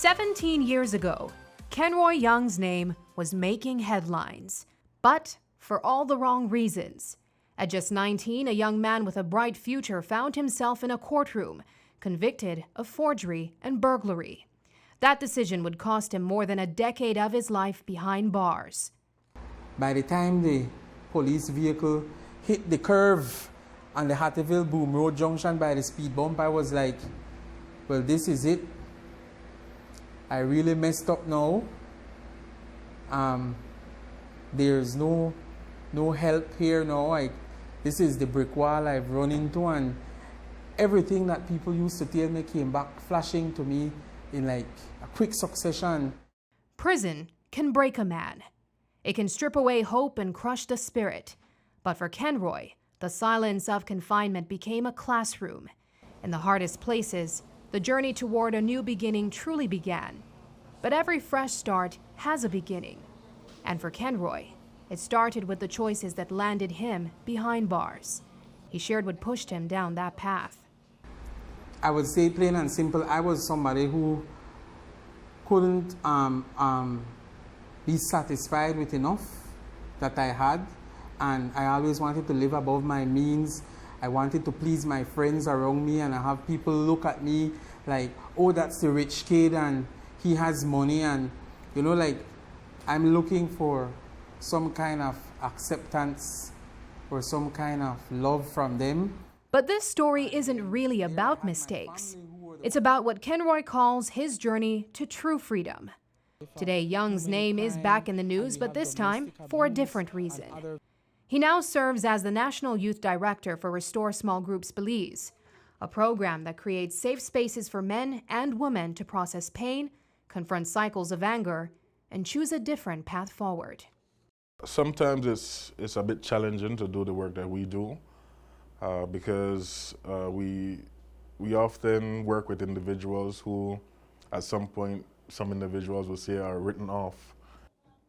17 years ago, Kenroy Young's name was making headlines, but for all the wrong reasons. At just 19, a young man with a bright future found himself in a courtroom, convicted of forgery and burglary. That decision would cost him more than a decade of his life behind bars. By the time the police vehicle hit the curve on the Hattieville Boom Road junction by the speed bump, I was like, well, this is it. I really messed up now. There's no help here now. This is the brick wall I've run into, and everything that people used to tell me came back flashing to me in like a quick succession. Prison can break a man. It can strip away hope and crush the spirit. But for Kenroy, the silence of confinement became a classroom. In the hardest places, the journey toward a new beginning truly began. But every fresh start has a beginning. And for Kenroy, it started with the choices that landed him behind bars. He shared what pushed him down that path. I would say plain and simple, I was somebody who couldn't be satisfied with enough that I had, and I always wanted to live above my means. I wanted to please my friends around me, and I have people look at me like, oh, that's the rich kid and he has money, and like I'm looking for some kind of acceptance or some kind of love from them. But this story isn't really about mistakes. It's about what Kenroy calls his journey to true freedom. Today, Young's name is back in the news, but this time for a different reason. He now serves as the National Youth Director for Restore Small Groups Belize, a program that creates safe spaces for men and women to process pain, confront cycles of anger, and choose a different path forward. Sometimes it's a bit challenging to do the work that we do because we often work with individuals who, at some point, some individuals will say are written off.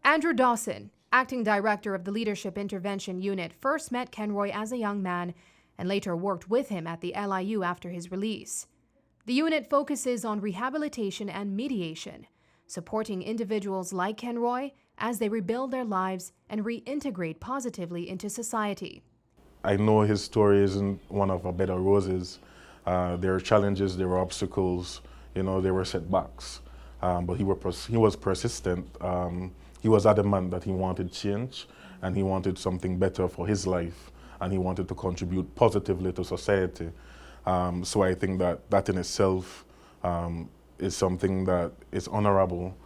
Andrew Dawson, acting director of the Leadership Intervention Unit, first met Kenroy as a young man and later worked with him at the LIU after his release. The unit focuses on rehabilitation and mediation, supporting individuals like Kenroy as they rebuild their lives and reintegrate positively into society. I know his story isn't one of a bed of roses. There are challenges, there were obstacles, there were setbacks. But he was persistent. He was adamant that he wanted change and he wanted something better for his life, and he wanted to contribute positively to society. So I think that in itself is something that is honorable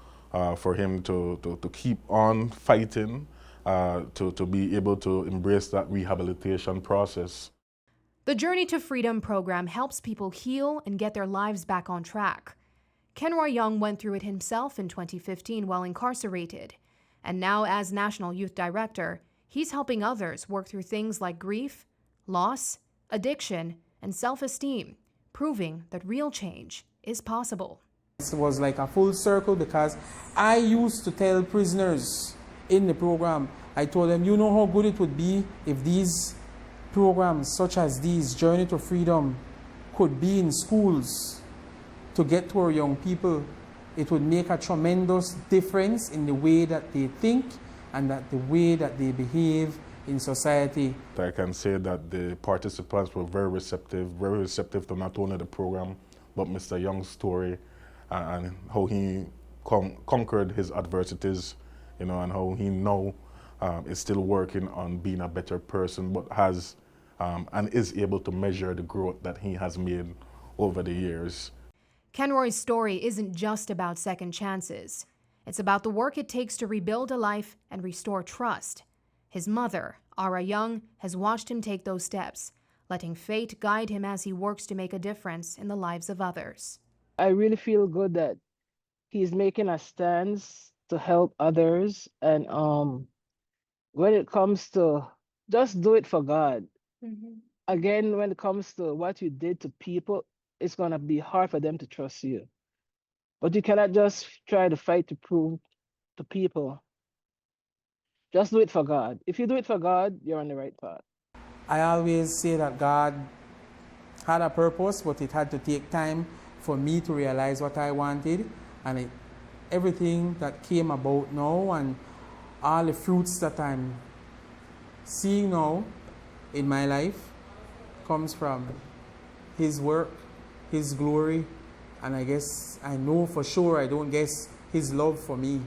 for him to keep on fighting, to be able to embrace that rehabilitation process. The Journey to Freedom program helps people heal and get their lives back on track. Kenroy Young went through it himself in 2015 while incarcerated, and now as National Youth Director, he's helping others work through things like grief, loss, addiction, and self-esteem, proving that real change is possible. It was like a full circle because I used to tell prisoners in the program, I told them, you know how good it would be if these programs such as these, Journey to Freedom, could be in schools to get to our young people. It would make a tremendous difference in the way that they think and the way that they behave in society. I can say that the participants were very receptive to not only the program, but Mr. Young's story and how he conquered his adversities, and how he now is still working on being a better person, but has and is able to measure the growth that he has made over the years. Kenroy's story isn't just about second chances. It's about the work it takes to rebuild a life and restore trust. His mother, Ara Young, has watched him take those steps, letting fate guide him as he works to make a difference in the lives of others. I really feel good that he's making a stance to help others. And when it comes to just do it for God, again, when it comes to what you did to people, it's going to be hard for them to trust you. But you cannot just try to fight to prove to people. Just do it for God. If you do it for God, you're on the right path. I always say that God had a purpose, but it had to take time for me to realize what I wanted. And everything that came about now and all the fruits that I'm seeing now in my life comes from his work, his glory, and I guess I know for sure, I don't guess, his love for me.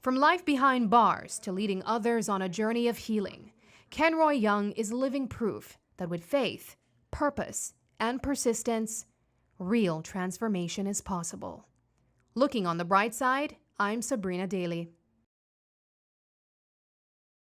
From life behind bars to leading others on a journey of healing, Kenroy Young is living proof that with faith, purpose, and persistence, real transformation is possible. Looking on the bright side, I'm Sabrina Daly.